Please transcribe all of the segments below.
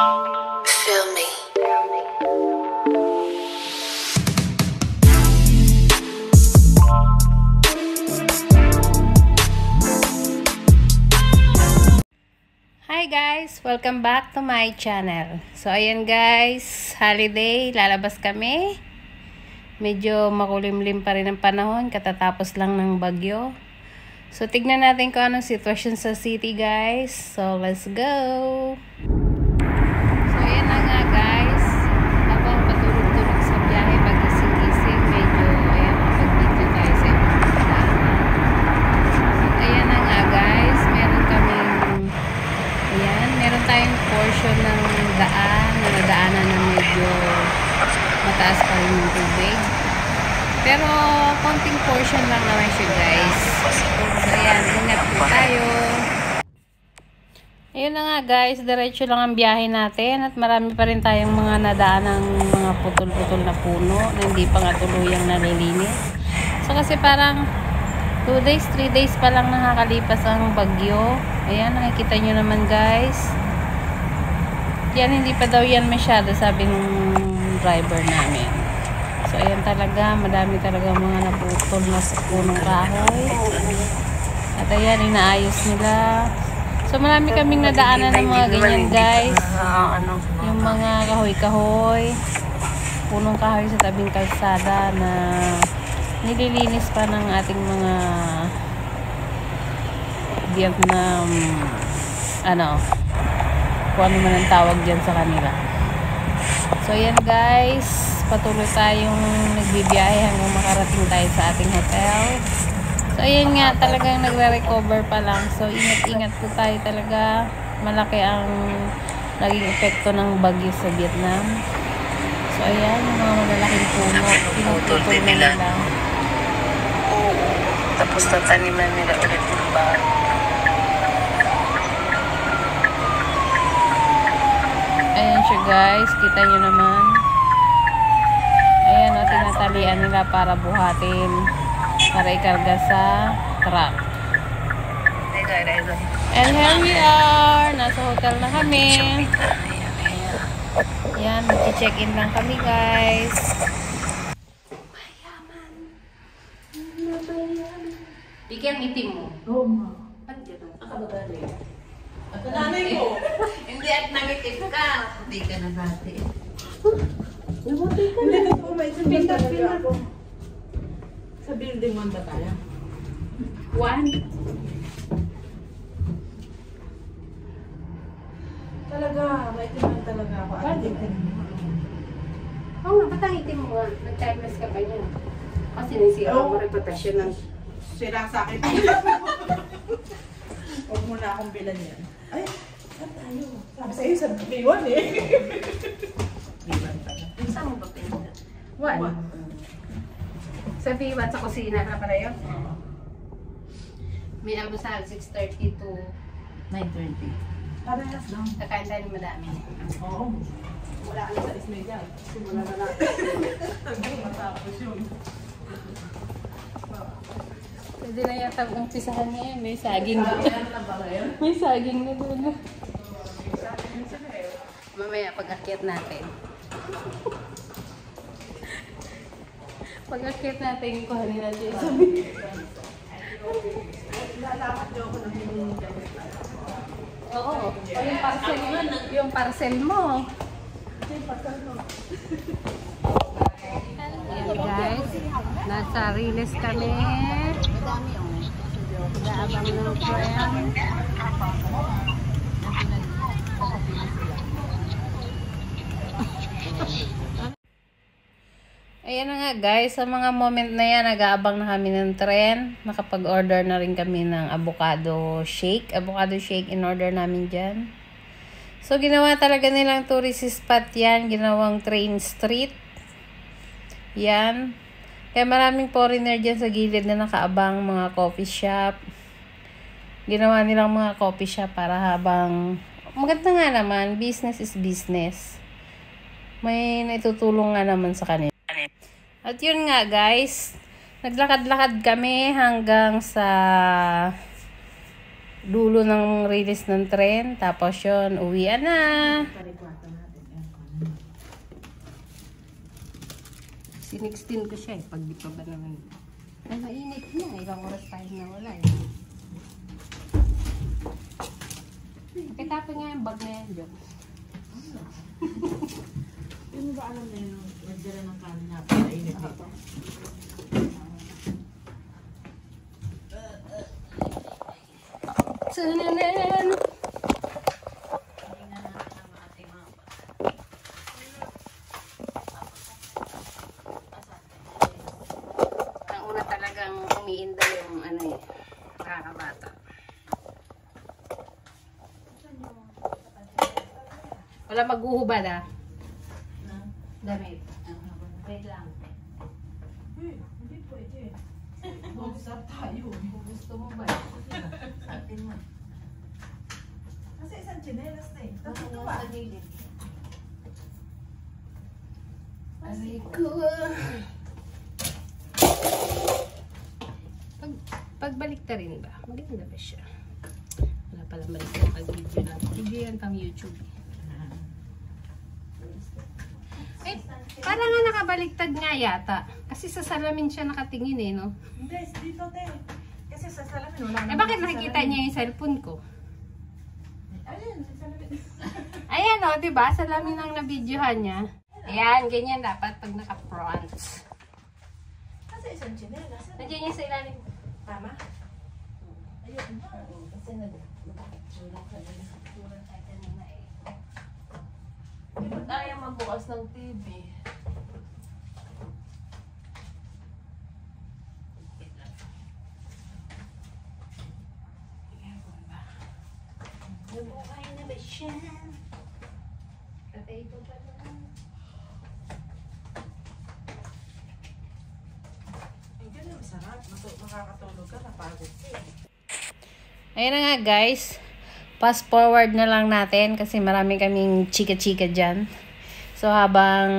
Feel me. Hi guys! Welcome back to my channel. So ayan guys, holiday, lalabas kami. Medyo makulimlim pa rin ang panahon, katatapos lang ng bagyo. So tignan natin kung anong sitwasyon sa city guys. So let's go! So ayan na nga guys, habang patulog-tulog sa biyahe, pagising-gising, medyo ayan, mag-video tayo sa ibang daan. Ayan na nga guys, meron tayong portion ng daan na nadaanan na medyo mataas pa rin yung tubig. Pero konting portion lang naman siya guys. So ayan, ingat po tayo. Ayun na nga guys, diretso lang ang biyahe natin at marami pa rin tayong mga nadaan ng mga putol-putol na puno na hindi pa nga tuluyang nalilinis. So kasi parang 2 days, 3 days pa lang nakakalipas ang bagyo. Ayan, nakikita nyo naman guys. Yan, hindi pa daw yan masyado, sabi ng driver namin. So ayan talaga, madami talaga mga naputol na sa punong kahoy. At ayan, inaayos nila. So marami kaming nadaanan ng mga ganyan guys. Yung mga kahoy-kahoy, punong kahoy sa tabing kalsada na nililinis pa ng ating mga Vietnam kung ano man ang tawag dyan sa kanila. So yan guys, patuloy tayong nagbibiyahe hanggang makarating tayo sa ating hotel. So ayan nga, talagang nagre-recover pa lang. So ingat-ingat po tayo talaga. Malaki ang naging epekto ng bagyo sa Vietnam. So ayan, yung mga malalaking puno, pinututol na nila. Oo. Tapos tataniman nila ulit ng bago. Ayan siya guys, kita nyo naman. Ayan o, tinatalian nila para buhatin, para ikarga sa truck. And here we are, nasa hotel na kami. Ayan, mag-check-in lang kami guys. Bigyan itim mo. Oo nga. Ba't gano'n? Akabagaling. At nanay ko. Hindi at nangitim ka. Hindi ka na dati. Nabuti ka na. Hindi po, may sabihin talaga ako. Sa building 1 ba tayo? 1. Talaga, may timan talaga ako. Oo nga, ba't ang itim mo nga? Nag-timeless ka ba niya? Kasi nasira mo reputasyon ng... Sira sa akin. Huwag mo na akong bilan yan. Ay, saan tayo? Sabi sa'yo sa B1 eh. B1 pala. Saan mo ba pinunod? 1. Sa B1 sa kusina na pala yun? Oo. May almusal, 6:30 to 9:30. Parehas lang. Kakain tayo ng madami. Oo. Wala ka na sa ismay dyan. Simula na natin. Hanggang matapos yun. Pwede na yata umpisahan niya yun. May saging doon. May saging na doon. Mamaya pag-akyat natin. Pag-akyat natin, kuhanin natin yung sabi. Lalapat niyo ako ng hiningi. Oo. Yung parcel mo. Ayan guys. Nasa Riles kami. Nag-aabang ng friend. Ayan na nga guys, sa mga moment na yan, nag-aabang na kami ng tren. Nakapag-order na rin kami ng avocado shake. Avocado shake in order namin dyan. So, ginawa talaga nilang tourist spot yan. Ginawang train street. Yan. Kaya maraming foreigner dyan sa gilid na nakaabang, mga coffee shop. Ginawa nilang mga coffee shop para habang... Maganda nga naman, business is business. May naitutulong nga naman sa kanila. At yun nga guys, naglakad-lakad kami hanggang sa dulo ng release ng tren. Tapos yun, uwian na. Parikwata natin. Sinixtin ko siya eh, pag di pa ba naman. Ay, mainit na. Ilang oras tayo na wala eh. Kitapin nga yung bag na yan, Diyo. Yung ba alam na yun, magdala ng kanin na pinainit ito. Sunanan! Ang una talagang umiinda yung ano eh, kakabata. Wala maghuhubad ah. Damit. Wait lang. Hindi pwede. Mag-usap tayo. Gusto mo ba? Sa atin mo. Kasi isang chinelas na eh. Tapos ito ba? Sa gilid. Aray ko. Pagbalik ta rin ba? Maganda ba siya? Wala pala balik na pag-video lang. Video yan pang YouTube. Eh, parang nga nakabaliktad nga yata. Kasi sa salamin siya nakatingin eh, no? Hindi, dito te. Kasi sa salamin wala Eh, bakit nakikita niya yung cellphone ko? Ayun, sa salamin. Ayan o, diba? Salamin ang nabidyohan niya. Ayan, ganyan dapat pag naka-front. Kasi isang chinelas. Nandiyan niya sa ilalim. Tama? Ayun na. Kasi nag-sulat ka na. Sulat tayo kanina eh. Di ba tayo magbukas ng TV? Nabukay na ba siya? Tatay ito pa lang. Ay, ganun masarap. Makakatulog ka, napagod ka eh. Ayan na nga guys. Fast forward na lang natin kasi marami kaming chika-chika dyan. So habang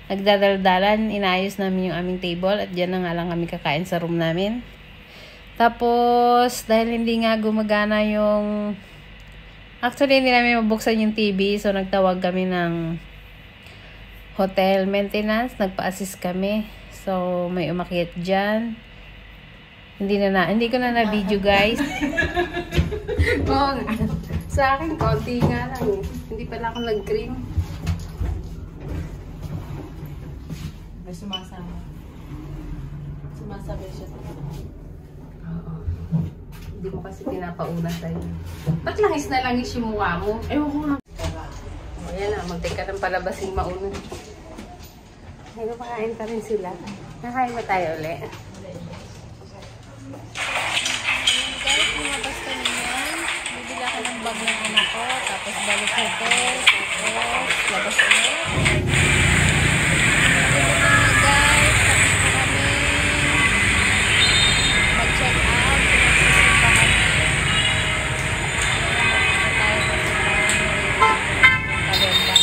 nagdadaldalan, inaayos namin yung aming table at dyan na nga lang kami kakain sa room namin. Tapos dahil hindi nga gumagana yung... Actually hindi namin mabuksan yung TV, so nagtawag kami ng hotel maintenance, nagpa-assist kami. So may umakyat dyan. Hindi ko na na-video guys. Oo nga. Sa akin, konti nga lang eh. Hindi pala ako nag-cream. May sumasama. Sumasabay siya sa Oo. Hindi mo kasi pinapauna sa'yo. Ba't langis na langis yung mukha mo? Ewan ko nga. Ayan na, magtake ka ng palabasing mauna. Ay, makain pa rin sila. Nakain ba tayo ulit? Guys, lumabas kami yan. Bibili ako ng bag ng anak ko. Tapos balik hotel. Tapos labas ulit. Ito na nga guys. Tapos na kami mag-check out. Sinagsisimba kami. Ayan, tayo kasi kalenda.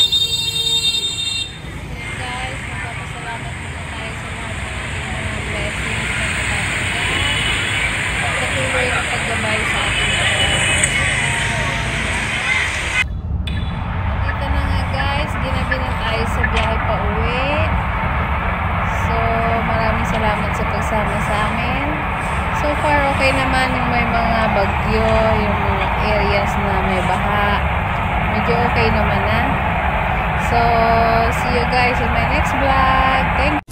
Ayan guys, magpapasalamat muna tayo sa lahat ng ating mga blessings na natatanggap. Pagpatuloy ang paggabay sa ating dito na nga guys, ginabi na tayo sa biyahe pa uwi. So, maraming salamat sa pagsama sa amin. So far, okay naman yung may mga bagyo, yung mga areas na may baha. Medyo okay naman na. So, see you guys in my next vlog. Thank you.